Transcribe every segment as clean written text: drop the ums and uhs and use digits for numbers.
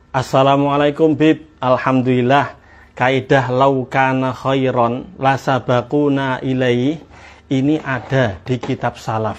Assalamualaikum Bib. Alhamdulillah. Kaidah laukana khairon lasabakuna ilaihi ini ada di kitab salaf.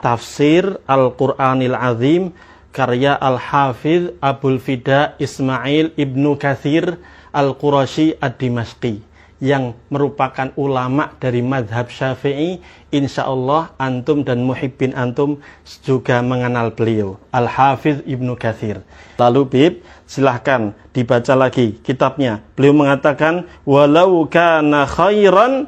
Tafsir Al-Qur'anil Azim karya Al-Hafidh Abul Fida Ismail Ibnu Katsir Al-Qurashi Ad-Dimashqi yang merupakan ulama dari madhab Syafi'i. Insyaallah antum dan muhibbin antum juga mengenal beliau, Al-Hafidh Ibnu Katsir. Lalu Bib, silahkan dibaca lagi kitabnya. Beliau mengatakan walau kana khairan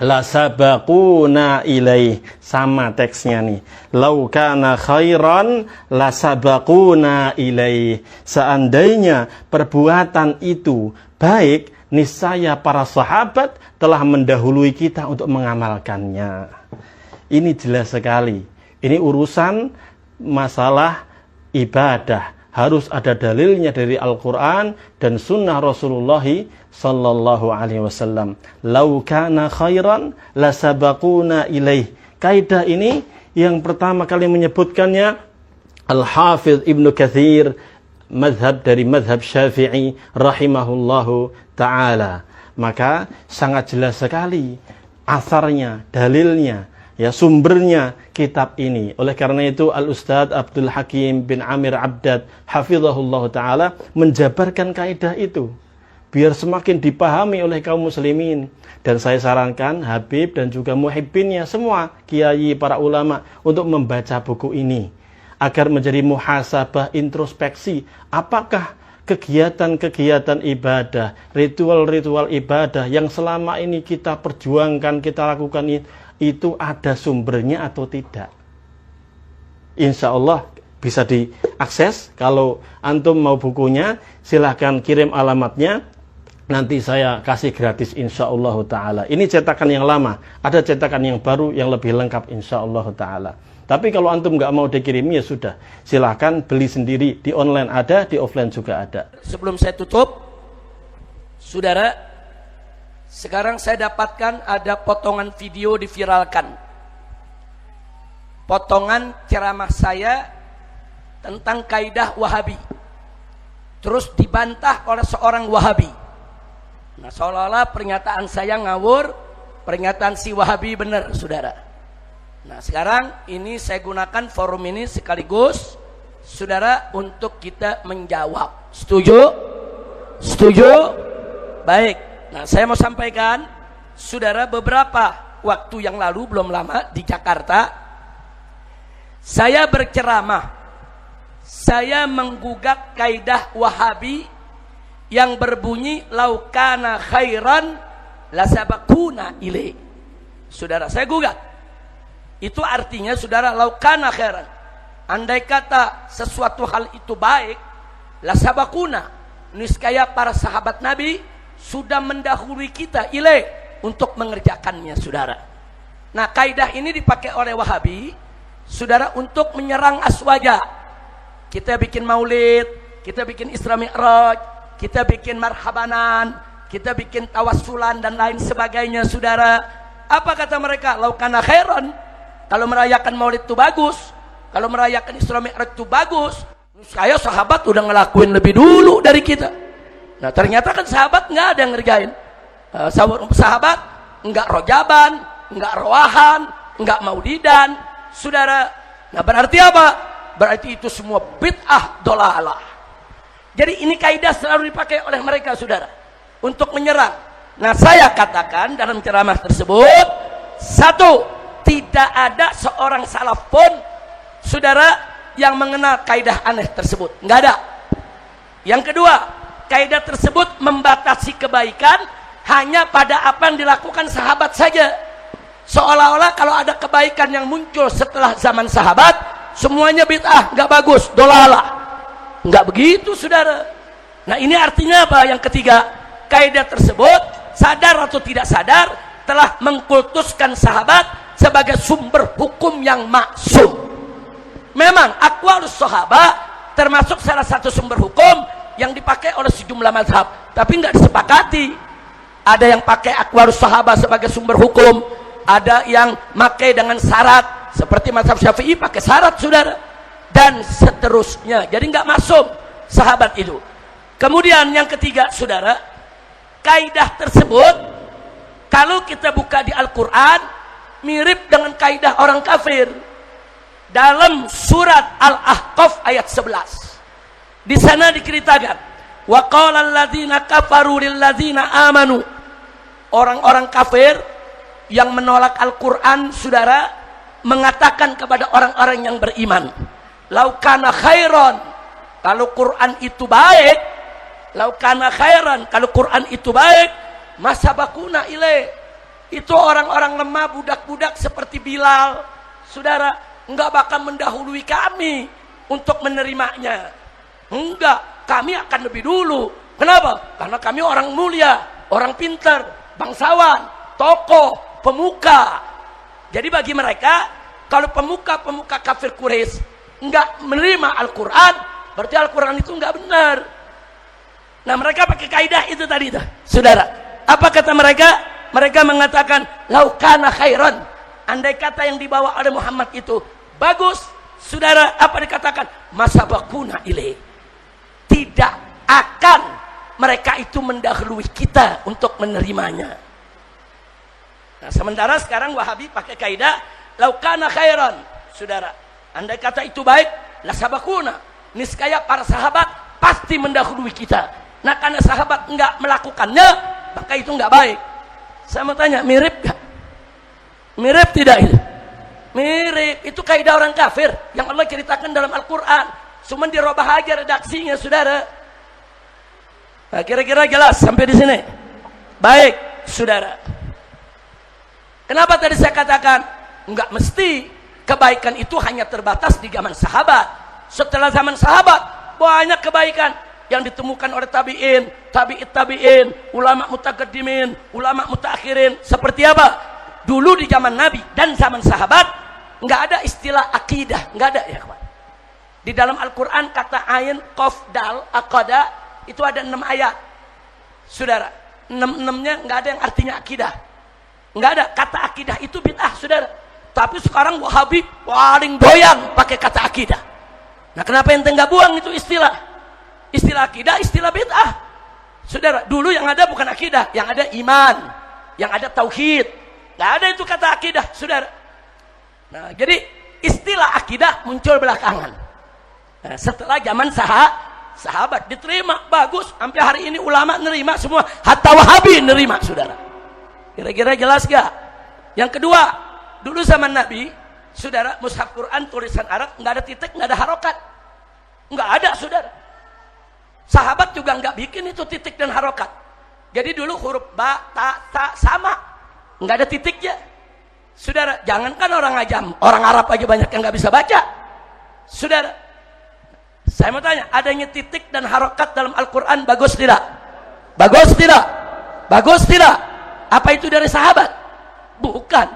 lasabaquna ilaih. Sama teksnya nih. Lau kana khairan lasabaquna ilaih. Seandainya perbuatan itu baik, niscaya para sahabat telah mendahului kita untuk mengamalkannya. Ini jelas sekali. Ini urusan masalah ibadah. Harus ada dalilnya dari Al-Quran dan sunnah Rasulullah sallallahu alaihi wasallam. Lau kana khairan lasabaquna ilaih. Kaidah ini yang pertama kali menyebutkannya Al-Hafidh Ibnu Katsir, madhab dari madhab Syafi'i rahimahullahu ta'ala. Maka sangat jelas sekali asarnya, dalilnya, ya sumbernya kitab ini. Oleh karena itu Al-Ustadz Abdul Hakim bin Amir Abdad hafizahullah ta'ala menjabarkan kaidah itu biar semakin dipahami oleh kaum muslimin. Dan saya sarankan Habib dan juga muhibbinnya semua, kiai, para ulama untuk membaca buku ini agar menjadi muhasabah, introspeksi. Apakah kegiatan-kegiatan ibadah, ritual-ritual ibadah yang selama ini kita perjuangkan, kita lakukan itu ada sumbernya atau tidak? Insya Allah bisa diakses. Kalau antum mau bukunya, silahkan kirim alamatnya. Nanti saya kasih gratis insya Allah ta'ala. Ini cetakan yang lama. Ada cetakan yang baru yang lebih lengkap insya Allah ta'ala. Tapi kalau antum nggak mau dikirim, ya sudah. Silahkan beli sendiri. Di online ada, di offline juga ada. Sebelum saya tutup, saudara, sekarang saya dapatkan ada potongan video diviralkan. Potongan ceramah saya tentang kaidah Wahabi. Terus dibantah oleh seorang Wahabi. Nah, seolah-olah pernyataan saya ngawur, pernyataan si Wahabi benar, saudara. Nah, sekarang ini saya gunakan forum ini sekaligus, saudara, untuk kita menjawab. Setuju? Setuju? Baik. Nah, saya mau sampaikan, saudara, beberapa waktu yang lalu, belum lama, di Jakarta, saya berceramah. Saya menggugat kaidah Wahabi yang berbunyi laukana khairan lasabakuna ilaih. Saudara, saya gugat. Itu artinya, saudara, laukana khairan, andai kata sesuatu hal itu baik, lasabakuna, niscaya para sahabat Nabi sudah mendahului kita ilaih untuk mengerjakannya, saudara. Nah, kaidah ini dipakai oleh Wahabi, saudara, untuk menyerang aswaja. Kita bikin maulid, kita bikin Isra Mi'raj, kita bikin marhabanan, kita bikin tawassulan dan lain sebagainya, saudara. Apa kata mereka? Laukana khairan, kalau merayakan maulid itu bagus, kalau merayakan Isra Mi'raj itu bagus. Saya sahabat udah ngelakuin lebih dulu dari kita. Nah, ternyata kan sahabat nggak ada yang ngerjain. Sahabat nggak rojaban, nggak roahan, nggak maulidan, saudara. Nah, berarti apa? Berarti itu semua bid'ah dolalah. Jadi ini kaidah selalu dipakai oleh mereka, saudara, untuk menyerang. Nah, saya katakan dalam ceramah tersebut, satu, tidak ada seorang salaf pun, saudara, yang mengenal kaidah aneh tersebut. Nggak ada. Yang kedua, kaidah tersebut membatasi kebaikan hanya pada apa yang dilakukan sahabat saja. Seolah-olah kalau ada kebaikan yang muncul setelah zaman sahabat, semuanya bid'ah, nggak bagus, dolalah. Nggak begitu, saudara. Nah, ini artinya apa? Yang ketiga, kaidah tersebut sadar atau tidak sadar telah mengkultuskan sahabat sebagai sumber hukum yang maksum. Memang aqwalus sahabat termasuk salah satu sumber hukum yang dipakai oleh sejumlah mazhab, tapi nggak disepakati. Ada yang pakai aqwalus sahabat sebagai sumber hukum, ada yang pakai dengan syarat, seperti mazhab Syafi'i pakai syarat, saudara, dan seterusnya. Jadi nggak masuk. sahabat itu. Kemudian yang ketiga, saudara, kaidah tersebut kalau kita buka di Al-Quran mirip dengan kaidah orang kafir. Dalam surat Al-Ahqaf ayat 11, di sana diceritakan, wa qala alladziina kafaru lil ladziina amanu. Orang-orang kafir yang menolak Al-Quran, saudara, mengatakan kepada orang-orang yang beriman, lau kana khairan, kalau Quran itu baik, lau kana khairan, kalau Quran itu baik, masabakuna ilaih. Itu orang-orang lemah, budak-budak seperti Bilal, saudara, enggak bakal mendahului kami untuk menerimanya. Enggak, kami akan lebih dulu. Kenapa? Karena kami orang mulia, orang pintar, bangsawan, tokoh, pemuka. Jadi bagi mereka, kalau pemuka-pemuka kafir Quraisy enggak menerima Al-Quran, berarti Al-Quran itu enggak benar. Nah, mereka pakai kaidah itu tadi tuh, saudara. Apa kata mereka? Mereka mengatakan, lau kana khairan, andai kata yang dibawa oleh Muhammad itu bagus, saudara, apa dikatakan? Masabakuna ilaih. Tidak akan mereka itu mendahului kita untuk menerimanya. Nah, sementara sekarang Wahabi pakai kaidah lau kana khairan, saudara, andai kata itu baik, la sabakuna, niscaya para sahabat pasti mendahului kita. Nah, karena sahabat enggak melakukannya, maka itu enggak baik. Saya mau tanya, mirip gak? Mirip tidak itu? Mirip, itu kaidah orang kafir yang Allah ceritakan dalam Al-Quran. Cuma dirubah aja redaksinya, saudara. Nah, kira-kira jelas sampai di sini. Baik, saudara. Kenapa tadi saya katakan enggak mesti kebaikan itu hanya terbatas di zaman sahabat. Setelah zaman sahabat banyak kebaikan yang ditemukan oleh tabi'in, tabi'in, ulama mutaqaddimin, ulama mutaakhirin. Seperti apa? Dulu di zaman Nabi dan zaman sahabat enggak ada istilah akidah, enggak ada ya kawan. Di dalam Al-Quran kata ain, qaf, dal, aqada itu ada 6 ayat, saudara. 6-6-nya enggak ada yang artinya akidah. Enggak ada. Kata akidah itu bid'ah, saudara. Tapi sekarang Wahabi paling doyan pakai kata akidah. Nah, kenapa ente enggak buang itu istilah? Istilah akidah, istilah bid'ah, saudara. Dulu yang ada bukan akidah, yang ada iman, yang ada tauhid. Enggak ada itu kata akidah, saudara. Nah, jadi istilah akidah muncul belakangan. Nah, setelah zaman sahabat diterima, bagus. Sampai hari ini ulama nerima semua, hatta Wahabi nerima, saudara. Kira-kira jelas gak? Yang kedua, dulu zaman Nabi, saudara, mushaf Quran tulisan Arab, nggak ada titik, nggak ada harokat, nggak ada, saudara. Sahabat juga nggak bikin itu titik dan harokat. Jadi dulu huruf ba, ta sama, nggak ada titiknya, saudara. Jangankan orang ajam, orang Arab aja banyak yang nggak bisa baca, saudara. Saya mau tanya, adanya titik dan harokat dalam Al-Quran bagus tidak? Bagus tidak? Bagus tidak? Apa itu dari sahabat? Bukan.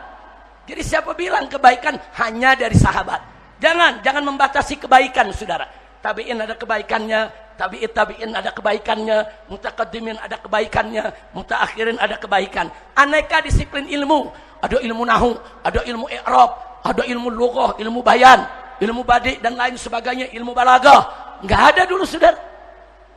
Jadi siapa bilang kebaikan hanya dari sahabat? Jangan membatasi kebaikan, saudara. Tabi'in ada kebaikannya, tabi'in ada kebaikannya, mutaqaddimin ada kebaikannya, mutaakhirin ada kebaikan. Aneka disiplin ilmu, ada ilmu nahwu, ada ilmu i'rab, ada ilmu lughah, ilmu bayan, ilmu badi dan lain sebagainya, ilmu balaghah. Enggak ada dulu, saudara.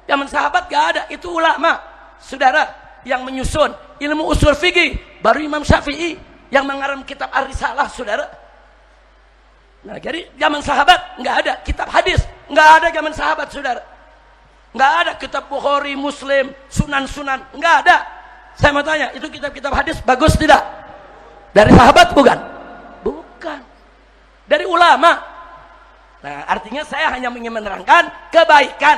Zaman sahabat enggak ada. Itu ulama, saudara, yang menyusun ilmu usul fikih, baru Imam Syafi'i yang mengarang kitab Ar-Risalah, saudara. Nah, jadi zaman sahabat enggak ada kitab hadis, enggak ada zaman sahabat, saudara. Enggak ada kitab Bukhari, Muslim, Sunan-Sunan, enggak ada. Saya mau tanya, itu kitab-kitab hadis bagus tidak? Dari sahabat bukan? Bukan. Dari ulama. Nah, artinya saya hanya ingin menerangkan kebaikan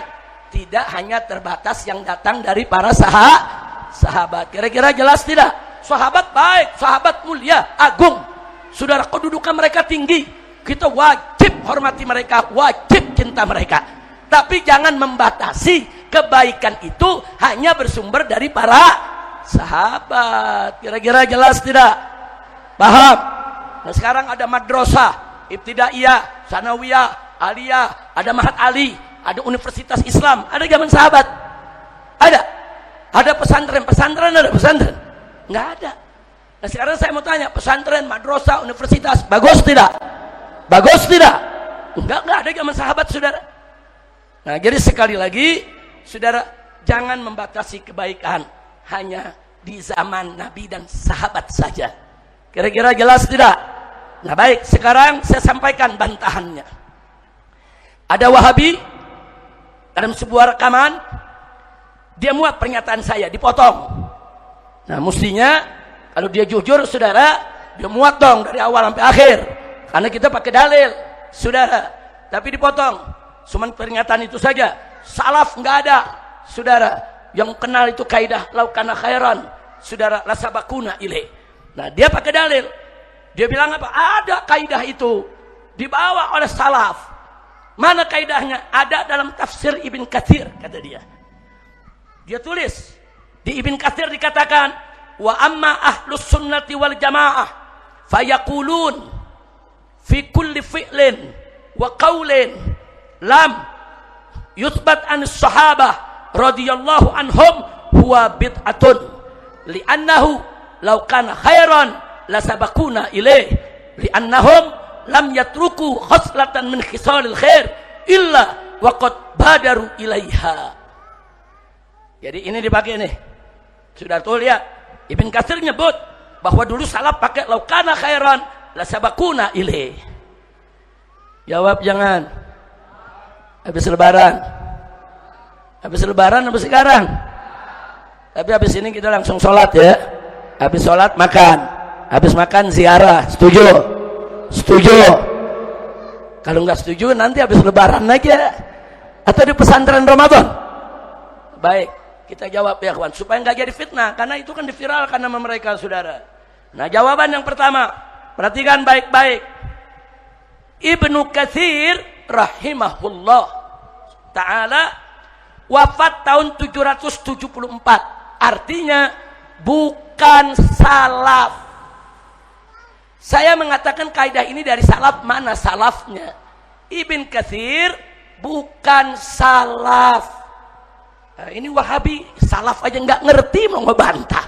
tidak hanya terbatas yang datang dari para sahabat. Kira-kira jelas tidak? Sahabat baik, sahabat mulia, agung, saudara, kedudukan mereka tinggi. Kita wajib hormati mereka, wajib cinta mereka. Tapi jangan membatasi kebaikan itu hanya bersumber dari para sahabat. Kira-kira jelas tidak? Paham? Nah, sekarang ada madrasah, ibtidaiyah, sanawiyah, aliyah, ada Mahat Ali, ada universitas Islam. Ada zaman sahabat? Ada? Ada pesantren ada pesantren? Nggak ada. Nah, sekarang saya mau tanya, pesantren, madrasah, universitas, bagus tidak? Bagus tidak? Enggak ada zaman sahabat, saudara. Nah, jadi sekali lagi, saudara, jangan membatasi kebaikan hanya di zaman Nabi dan sahabat saja. Kira-kira jelas tidak? Nah, baik, sekarang saya sampaikan bantahannya. Ada Wahabi dalam sebuah rekaman, dia muat pernyataan saya, dipotong. Nah, mestinya kalau dia jujur, saudara, dia muat dong dari awal sampai akhir. Karena kita pakai dalil, saudara. Tapi dipotong. Cuman pernyataan itu saja. Salaf nggak ada, saudara. Yang kenal itu kaidah laukana khairan, saudara, lasabakuna ilaih. Nah, dia pakai dalil. Dia bilang apa? Ada kaidah itu dibawa oleh salaf. Mana kaidahnya? Ada dalam tafsir Ibn Katsir, kata dia. Dia tulis di Ibn Katsir dikatakan, wa amma ahlus sunnati wal jamaah fayaqulun fi kulli fi'lin wa qawlin lam yuthbat an sahabah radhiyallahu anhum huwa bid'atun li'annahu law kana khairan lasabaquna ilaih li'annahum lam yatruku khoslatan min khisalil khair illa waqad badaru ilaiha. Jadi ini dipakai nih. Sudah tuh lihat, Ibn Katsir nyebut bahwa dulu salaf pakai laukana khairan lasabaquna ilaih. Jawab jangan. Habis lebaran. Habis lebaran habis sekarang. Tapi habis ini kita langsung sholat ya. Habis sholat makan. Habis makan ziarah. Setuju? Setuju? Kalau nggak setuju nanti habis lebaran aja atau di pesantren Ramadan. Baik, kita jawab ya kawan, supaya nggak jadi fitnah, karena itu kan diviralkan nama mereka, saudara. Nah, jawaban yang pertama, perhatikan baik-baik. Ibnu Katsir rahimahullah ta'ala wafat tahun 774, artinya bukan salaf. Saya mengatakan kaidah ini dari salaf. Mana salafnya? Ibn Katsir bukan salaf. Nah, ini Wahabi salaf aja nggak ngerti, mau ngebantah.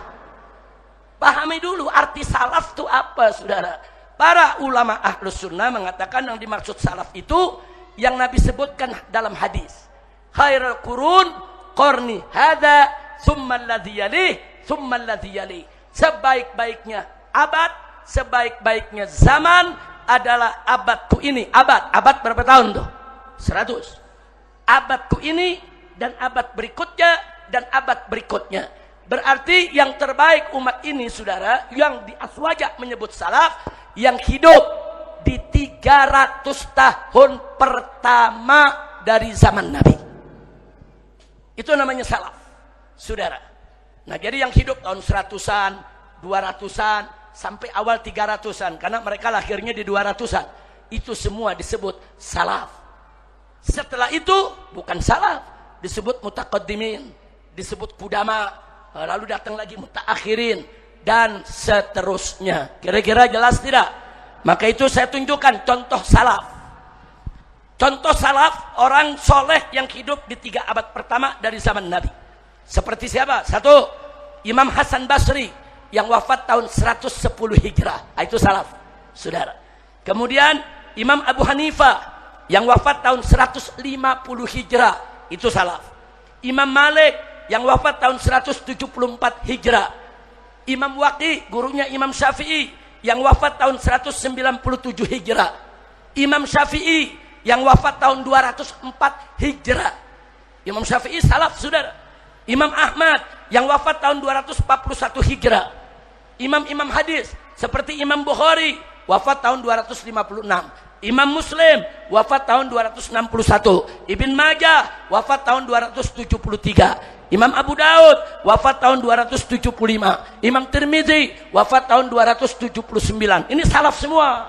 Pahami dulu arti salaf itu apa, saudara. Para ulama ahlus sunnah mengatakan yang dimaksud salaf itu yang Nabi sebutkan dalam hadis. Khairul qurun qarni hadza tsumma alladzi yalih tsumma alladzi yalih. Sebaik-baiknya abad, sebaik-baiknya zaman adalah abadku ini. Abad berapa tahun tuh? 100. Abadku ini dan abad berikutnya dan abad berikutnya. Berarti yang terbaik umat ini, saudara, yang di Aswaja menyebut salaf, yang hidup di 300 tahun pertama dari zaman Nabi. Itu namanya salaf, saudara. Nah, jadi yang hidup tahun 100-an, 200-an, sampai awal 300-an, karena mereka lahirnya di 200-an, itu semua disebut salaf. Setelah itu bukan salaf, disebut mutaqaddimin, disebut qudama, lalu datang lagi mutaakhirin dan seterusnya. Kira-kira jelas tidak? Maka itu saya tunjukkan contoh salaf. Contoh salaf, orang soleh yang hidup di 3 abad pertama dari zaman Nabi. Seperti siapa? 1, Imam Hasan Basri yang wafat tahun 110 Hijrah. Itu salaf, saudara. Kemudian Imam Abu Hanifah yang wafat tahun 150 Hijrah. Itu salaf. Imam Malik yang wafat tahun 174 Hijrah. Imam Waqi, gurunya Imam Syafi'i, yang wafat tahun 197 Hijrah. Imam Syafi'i yang wafat tahun 204 Hijrah. Imam Syafi'i salaf, saudara. Imam Ahmad yang wafat tahun 241 Hijrah. Imam-imam hadis seperti Imam Bukhari wafat tahun 256. Imam Muslim wafat tahun 261. Ibn Majah wafat tahun 273. Imam Abu Daud wafat tahun 275. Imam Tirmidzi wafat tahun 279. Ini salaf semua.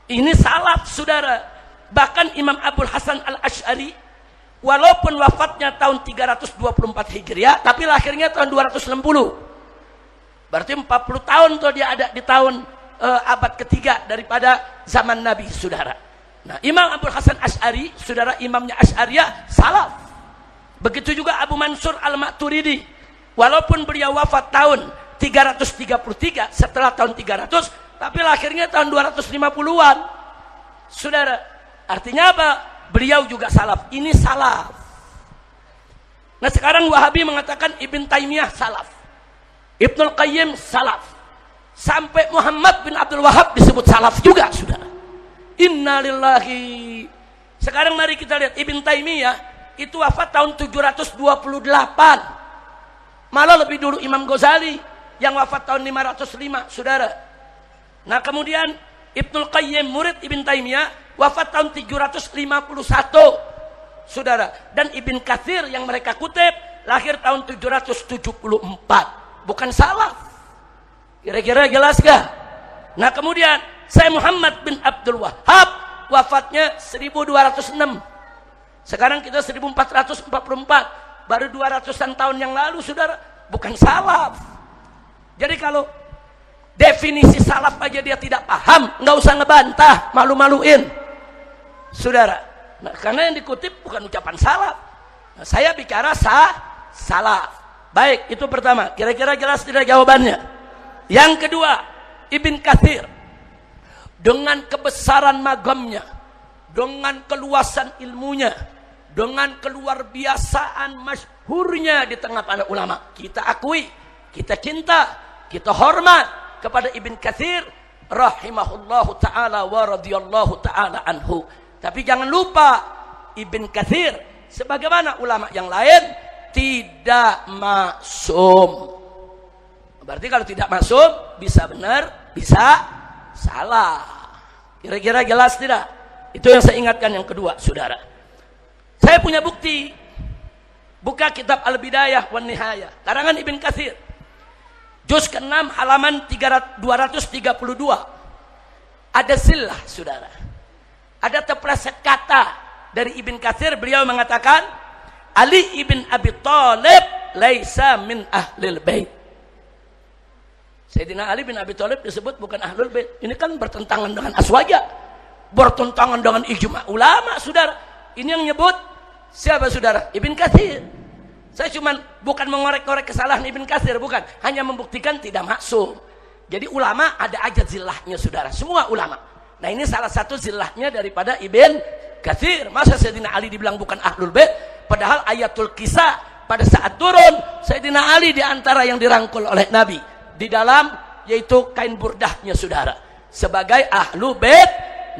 Ini salaf, saudara. Bahkan Imam Abul Hasan Al-Asy'ari walaupun wafatnya tahun 324 Hijriah, tapi lahirnya tahun 260. Berarti 40 tahun tuh dia ada di tahun abad ketiga daripada zaman Nabi, saudara. Nah, Imam Abul Hasan Asy'ari, saudara, imamnya Asy'ariyah, salaf. Begitu juga Abu Mansur Al-Maturidi. Walaupun beliau wafat tahun 333 setelah tahun 300, tapi lahirnya tahun 250-an. Saudara, artinya apa? beliau juga salaf. Ini salaf. Nah sekarang Wahabi mengatakan Ibn Taimiyah salaf, Ibnul Qayyim salaf, sampai Muhammad bin Abdul Wahab disebut salaf juga, saudara. Innalillahi. Sekarang mari kita lihat Ibn Taimiyah itu wafat tahun 728. Malah lebih dulu Imam Ghazali yang wafat tahun 505, saudara. Nah kemudian Ibnul Qayyim murid Ibn Taimiyah wafat tahun 351, saudara. Dan Ibn Katsir yang mereka kutip lahir tahun 774. Bukan salaf. Kira-kira jelas gak? Nah kemudian saya Muhammad bin Abdul Wahab wafatnya 1206. Sekarang kita 1444. Baru 200-an tahun yang lalu, saudara. Bukan salaf. Jadi kalau definisi salaf aja dia tidak paham, nggak usah ngebantah, malu-maluin, saudara. Nah, karena yang dikutip bukan ucapan salaf. Nah, saya bicara salaf. Baik, itu pertama. Kira-kira jelas tidak jawabannya? Yang kedua, Ibn Katsir dengan kebesaran magamnya, dengan keluasan ilmunya, dengan keluar biasaan masyhurnya di tengah para ulama, kita akui, kita cinta, kita hormat kepada Ibn Katsir rahimahullahu ta'ala wa radhiyallahu ta'ala anhu. Tapi jangan lupa Ibn Katsir sebagaimana ulama yang lain tidak maksum. Berarti kalau tidak maksum bisa benar, bisa salah. Kira-kira jelas tidak? Itu yang saya ingatkan yang kedua, saudara. Saya punya bukti. Buka kitab Al-Bidayah wan Nihayah karangan Ibn Katsir, juz ke-6 halaman 232. Ada zillah, saudara. Ada terpleset kata dari Ibn Katsir. Beliau mengatakan Ali ibn Abi Thalib laisa min ahlil bait. Sayyidina Ali bin Abi Thalib disebut bukan ahlul bait. Ini kan bertentangan dengan aswaja, bertentangan dengan ijma ulama, saudara. Ini yang nyebut siapa, saudara? Ibn Katsir. Saya cuma bukan mengorek-korek kesalahan Ibn Katsir, bukan, hanya membuktikan tidak maksum. Jadi ulama ada aja zillahnya, saudara, semua ulama. Nah ini salah satu zillahnya daripada Ibn Katsir. Masa Sayyidina Ali dibilang bukan ahlul bait, padahal ayatul kisah pada saat turun Sayyidina Ali diantara yang dirangkul oleh Nabi di dalam, yaitu kain burdahnya, saudara, sebagai ahlu bait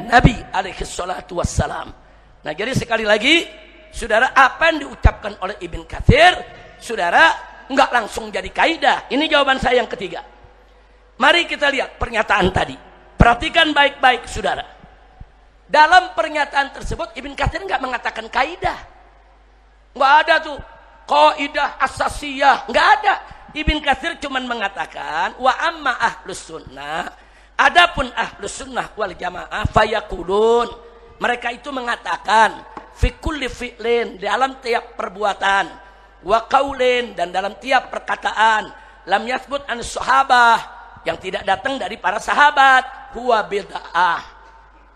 Nabi alaihi salatu wassalam. Nah jadi sekali lagi, saudara, apa yang diucapkan oleh Ibn Katsir, saudara, enggak langsung jadi kaidah. Ini jawaban saya yang ketiga. Mari kita lihat pernyataan tadi. Perhatikan baik-baik, saudara. Dalam pernyataan tersebut Ibn Katsir enggak mengatakan kaidah. Enggak ada tuh kaidah asasiyah, enggak ada. Ibn Katsir cuma mengatakan wa amma ahlus sunnah, adapun ahlus sunnah wal jamaah fayaqulun, mereka itu mengatakan fi kulli fi'lin, dalam tiap perbuatan, wa qaulin, dan dalam tiap perkataan, lam yathbut an sahabah, yang tidak datang dari para sahabat, huwa bid'ah,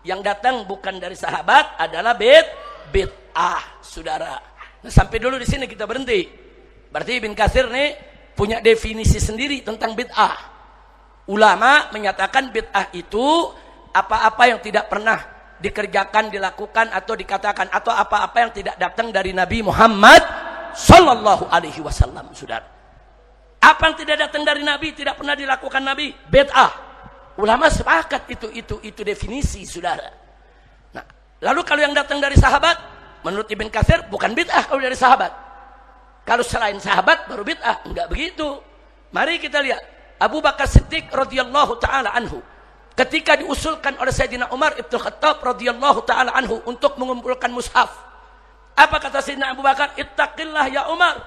yang datang bukan dari sahabat adalah bid'ah, saudara. Nah, sampai dulu di sini kita berhenti. Berarti Ibn Katsir nih punya definisi sendiri tentang bid'ah. Ulama menyatakan bid'ah itu apa-apa yang tidak pernah dikerjakan, dilakukan, atau dikatakan, atau apa-apa yang tidak datang dari Nabi Muhammad sallallahu alaihi wasallam, saudara. Apa yang tidak datang dari Nabi, tidak pernah dilakukan Nabi, bid'ah. Ulama sepakat itu definisi, saudara. Nah, lalu kalau yang datang dari sahabat, menurut Ibn Katsir bukan bid'ah kalau dari sahabat. Kalau selain sahabat baru bid'ah. Enggak begitu. Mari kita lihat Abu Bakar Siddiq radhiyallahu taala anhu, ketika diusulkan oleh Sayyidina Umar Ibn Khattab radhiyallahu taala anhu untuk mengumpulkan mushaf. Apa kata Sayyidina Abu Bakar? Ittaqillah ya Umar.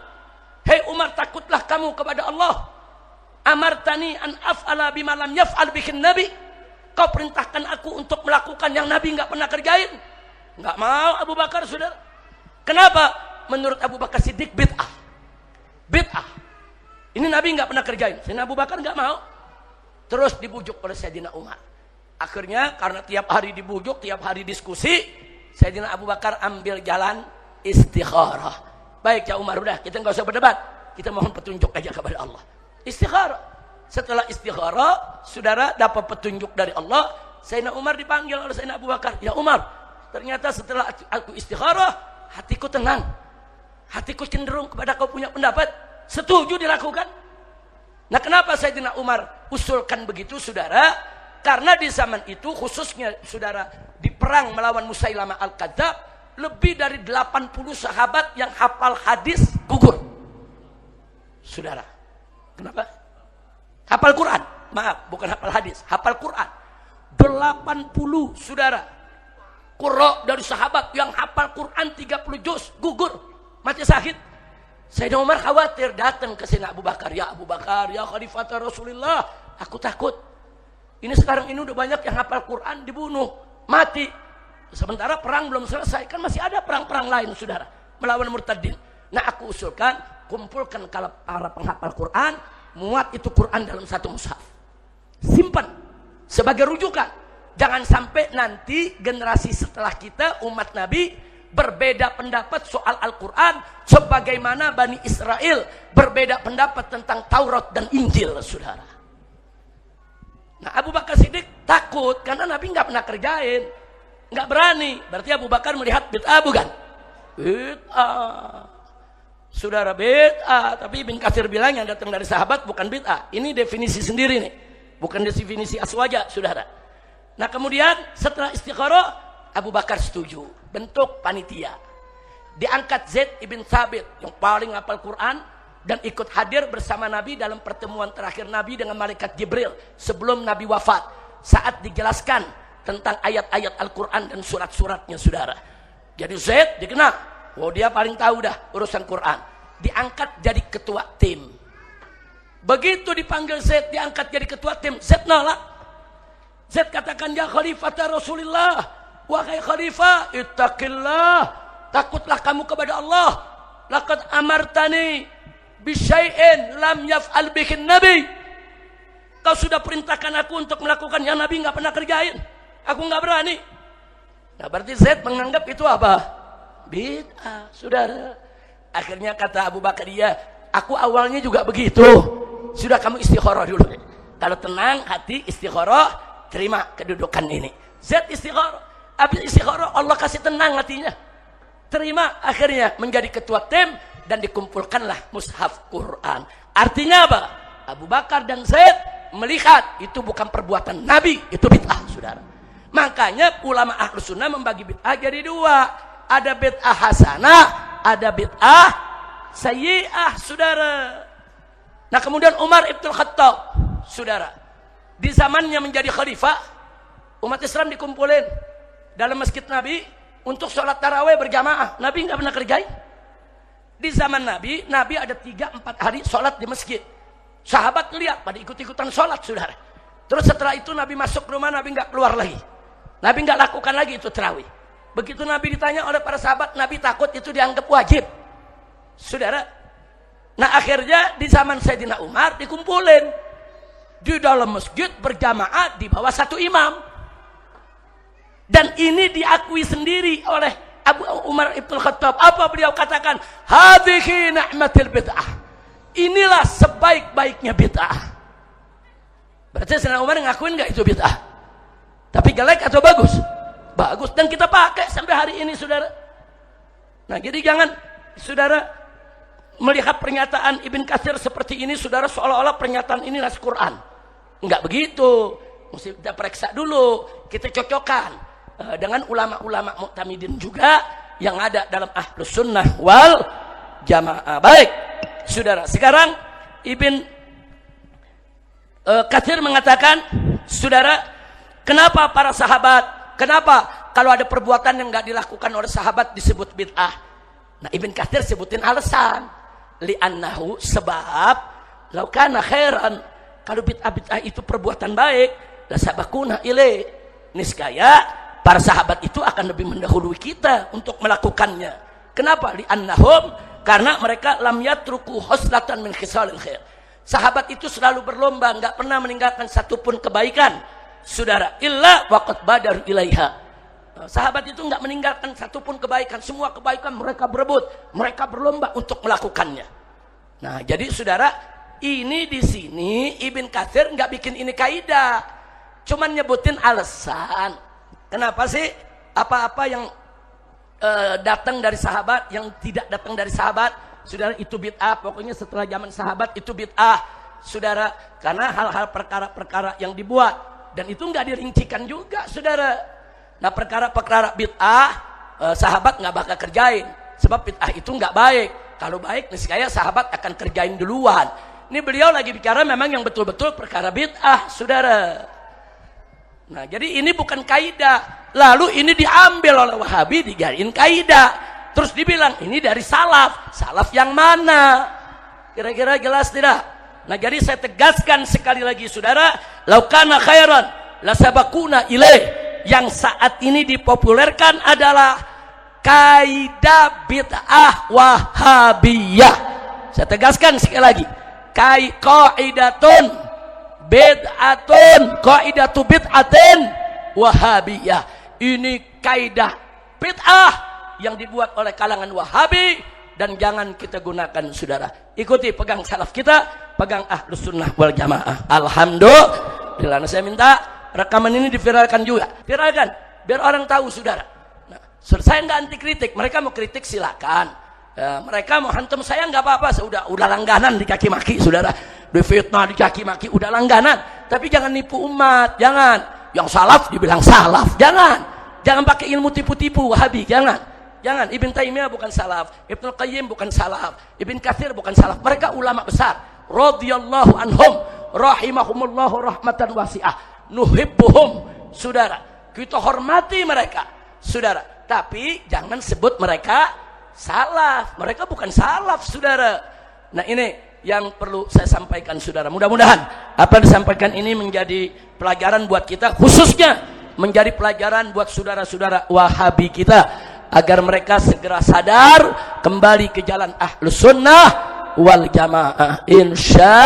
Hei Umar, takutlah kamu kepada Allah. Amartani an af'ala bima lam yaf'al bikin Nabi. Kau perintahkan aku untuk melakukan yang Nabi enggak pernah kerjain. Enggak mau Abu Bakar, saudara. Kenapa? Menurut Abu Bakar Siddiq bid'ah. Bid'ah. Ini Nabi enggak pernah kerjain. Sayyidina Abu Bakar enggak mau. Terus dibujuk oleh Sayyidina Umar. Akhirnya karena tiap hari dibujuk, tiap hari diskusi, Sayyidina Abu Bakar ambil jalan istikharah. Baik ya Umar, udah kita enggak usah berdebat. Kita mohon petunjuk aja kepada Allah. Istikharah. Setelah istikharah, saudara dapat petunjuk dari Allah. Sayyidina Umar dipanggil oleh Sayyidina Abu Bakar. Ya Umar, Ternyata setelah aku istikharah, hatiku tenang. Hatiku cenderung kepada kau punya pendapat. Setuju dilakukan. Nah, kenapa Sayyidina Umar usulkan begitu, saudara? Karena di zaman itu, khususnya saudara, di perang melawan Musailamah Al-Kadzab, lebih dari 80 sahabat yang hafal hadis gugur. Saudara, kenapa? Hafal Quran. Maaf, bukan hafal hadis, hafal Quran. 80 saudara. Qurra dari sahabat yang hafal Quran 30 juz gugur, mati sakit. Sayyidina Umar khawatir, datang ke Sayyidina Abu Bakar, ya Abu Bakar, ya Khalifah Rasulullah, aku takut. Ini sekarang ini udah banyak yang hafal Quran dibunuh, mati. Sementara perang belum selesai, kan masih ada perang-perang lain saudara, melawan murtadin. Nah, aku usulkan, kumpulkan kalau para penghafal Quran, muat itu Quran dalam satu mushaf. Simpan sebagai rujukan. Jangan sampai nanti generasi setelah kita, umat Nabi, berbeda pendapat soal Al-Quran sebagaimana Bani Israel berbeda pendapat tentang Taurat dan Injil, saudara. Nah, Abu Bakar Siddiq takut karena Nabi nggak pernah kerjain, nggak berani. Berarti Abu Bakar melihat bid'ah, bukan? Bid'ah, saudara, bid'ah. Tapi Ibn Katsir bilang yang datang dari sahabat bukan bid'ah. Ini definisi sendiri nih, bukan definisi aswaja, saudara. Nah, kemudian setelah istikharah, Abu Bakar setuju, bentuk panitia. Diangkat Zaid ibn Thabit yang paling hafal Quran dan ikut hadir bersama Nabi dalam pertemuan terakhir Nabi dengan malaikat Jibril sebelum Nabi wafat, saat dijelaskan tentang ayat-ayat Al-Quran dan surat-suratnya, saudara. Jadi Zaid dikenal, oh dia paling tahu dah urusan Quran. Diangkat jadi ketua tim. Begitu dipanggil Zaid, diangkat jadi ketua tim, Zaid nolak. Zaid katakan, ya Khalifah Rasulullah, wahai Khalifah, ittaqillah, takutlah kamu kepada Allah. Laqad amartani bisyai'in lam yaf'al bihin Nabi. Kau sudah perintahkan aku untuk melakukan yang Nabi nggak pernah kerjain. Aku nggak berani. Nah, berarti Zaid menganggap itu apa? Bid'ah, saudara. Akhirnya kata Abu Bakar, ya, aku awalnya juga begitu. Sudah, kamu istikharah dulu. Kalau tenang hati, istikharah, terima kedudukan ini. Zaid istikharah. Habis istikharah, Allah kasih tenang hatinya. Terima, akhirnya menjadi ketua tim dan dikumpulkanlah mushaf Quran. Artinya apa? Abu Bakar dan Zaid melihat itu bukan perbuatan Nabi, itu bid'ah, saudara. Makanya ulama Ahlus Sunnah membagi bid'ah jadi dua. Ada bid'ah hasanah, ada bid'ah sayyi'ah, saudara. Nah, kemudian Umar Ibn Khattab, saudara, di zamannya menjadi khalifah, umat Islam dikumpulin dalam masjid Nabi untuk sholat tarawih berjamaah. Nabi nggak pernah kerjain. Di zaman Nabi, Nabi ada 3-4 hari sholat di masjid. Sahabat lihat pada ikut-ikutan sholat, saudara. Terus setelah itu Nabi masuk rumah, Nabi nggak keluar lagi. Nabi nggak lakukan lagi itu tarawih. Begitu Nabi ditanya oleh para sahabat, Nabi takut itu dianggap wajib, saudara. Nah, akhirnya di zaman Sayyidina Umar dikumpulin di dalam masjid berjamaah di bawah satu imam. Dan ini diakui sendiri oleh Abu Umar Ibn Khattab. Apa beliau katakan? Hadhihi ni'matil bid'ah. Inilah sebaik-baiknya bid'ah. Berarti Sayyidina Umar ngakuin gak itu bid'ah? Tapi jelek atau bagus? Bagus. Dan kita pakai sampai hari ini, saudara. Nah, jadi jangan, saudara, melihat pernyataan Ibn Katsir seperti ini, saudara, seolah-olah pernyataan ini nas Quran. Enggak begitu. Mesti kita periksa dulu, kita cocokkan dengan ulama-ulama mu'tamidin juga yang ada dalam Ahlus Sunnah wal Jamaah. Baik, saudara. Sekarang Ibn Katsir mengatakan, saudara, kenapa para sahabat, kenapa kalau ada perbuatan yang enggak dilakukan oleh sahabat disebut bid'ah? Nah, Ibn Katsir sebutin alasan. Li'annahu, sebab lau kana khairan, kalau bid'ah itu perbuatan baik, la sabaquna ilaih, niscaya para sahabat itu akan lebih mendahului kita untuk melakukannya. Kenapa? Li'annahum, karena mereka lam yatruku khoslatan min khisalil khair. Sahabat itu selalu berlomba, enggak pernah meninggalkan satupun kebaikan, saudara, illa waqad badaru ilaiha. Sahabat itu enggak meninggalkan satupun kebaikan, semua kebaikan mereka berebut, mereka berlomba untuk melakukannya. Nah, jadi saudara, ini di sini Ibn Katsir enggak bikin ini kaidah, cuman nyebutin alasan. Kenapa sih apa-apa yang datang dari sahabat, yang tidak datang dari sahabat, saudara, itu bid'ah. Pokoknya setelah zaman sahabat itu bid'ah, saudara. Karena hal-hal perkara-perkara yang dibuat, dan itu nggak dirincikan juga, saudara. Nah, perkara-perkara bid'ah sahabat nggak bakal kerjain, sebab bid'ah itu nggak baik. Kalau baik, niscaya sahabat akan kerjain duluan. Ini beliau lagi bicara memang yang betul-betul perkara bid'ah, saudara. Nah, jadi ini bukan kaidah. Lalu ini diambil oleh Wahabi, dijadiin kaidah. Terus dibilang ini dari salaf. Salaf yang mana? Kira-kira jelas tidak? Nah, jadi saya tegaskan sekali lagi, saudara, laukana khairan lasabakuna ilaih. Yang saat ini dipopulerkan adalah kaidah bid'ah Wahabiyah. Saya tegaskan sekali lagi, qaidatun bid'atun, qaidatu bid'atin Wahabiyah. Ini kaidah bid'ah yang dibuat oleh kalangan Wahabi, dan jangan kita gunakan, saudara. Ikuti, pegang salaf kita, pegang Ahlus Sunnah wal Jamaah. Alhamdulillah. Nah, saya minta rekaman ini diviralkan juga. Viralkan biar orang tahu, saudara. Nah, saya nggak anti kritik. Mereka mau kritik silakan. Mereka mau hantam saya nggak apa-apa. Udah langganan dikaki maki, saudara. Difitnah, dikaki maki, udah langganan. Tapi jangan nipu umat, jangan. Yang salaf dibilang salaf, jangan pakai ilmu tipu-tipu Wahabi, jangan. Ibn Taimiyah bukan salaf, Ibnu Qayyim bukan salaf, Ibn Katsir bukan salaf. Mereka ulama besar, radhiyallahu anhum, rahimahumullahu rahmatan wasi'ah. Nuhibbuhum, saudara. Kita hormati mereka, saudara. Tapi jangan sebut mereka salaf. Mereka bukan salaf, saudara. Nah, ini yang perlu saya sampaikan, saudara. Mudah-mudahan apa yang disampaikan ini menjadi pelajaran buat kita, khususnya menjadi pelajaran buat saudara-saudara Wahabi kita, agar mereka segera sadar kembali ke jalan Ahlus Sunnah wal Jamaah. Insya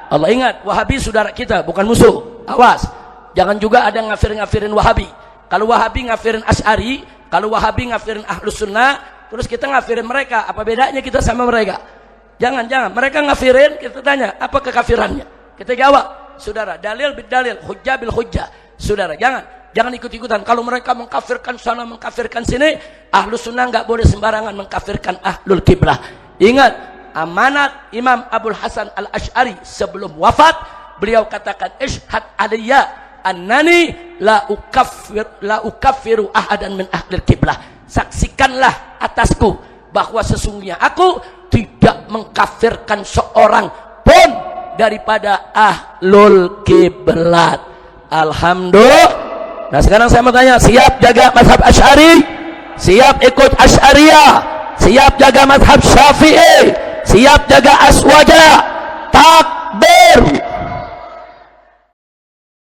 Allah. Ingat, Wahabi saudara kita, bukan musuh. Awas, jangan juga ada ngafirin Wahabi. Kalau Wahabi ngafirin Asy'ari, kalau Wahabi ngafirin Ahlus Sunnah, terus kita ngafirin mereka, apa bedanya kita sama mereka? Jangan. Mereka ngafirin, kita tanya, apa kekafirannya? Kita jawab, saudara, dalil bil dalil, hujjah bil hujjah. Saudara, jangan ikut-ikutan. Kalau mereka mengkafirkan sana, mengkafirkan sini, Ahlus Sunnah nggak boleh sembarangan mengkafirkan Ahlul Qiblah. Ingat, amanat Imam Abul Hasan Al-Asy'ari sebelum wafat, beliau katakan, ishhad aliyya annani la ukaffiru ahadan min ahlil qiblah. Saksikanlah atasku bahwa sesungguhnya aku tidak mengkafirkan seorang pun daripada Ahlul Qiblat. Alhamdulillah. Nah, sekarang saya mau tanya, siap jaga mazhab Asy'ari? Siap ikut Asy'ariyah? Siap jaga mazhab Syafi'i? Siap jaga Aswaja?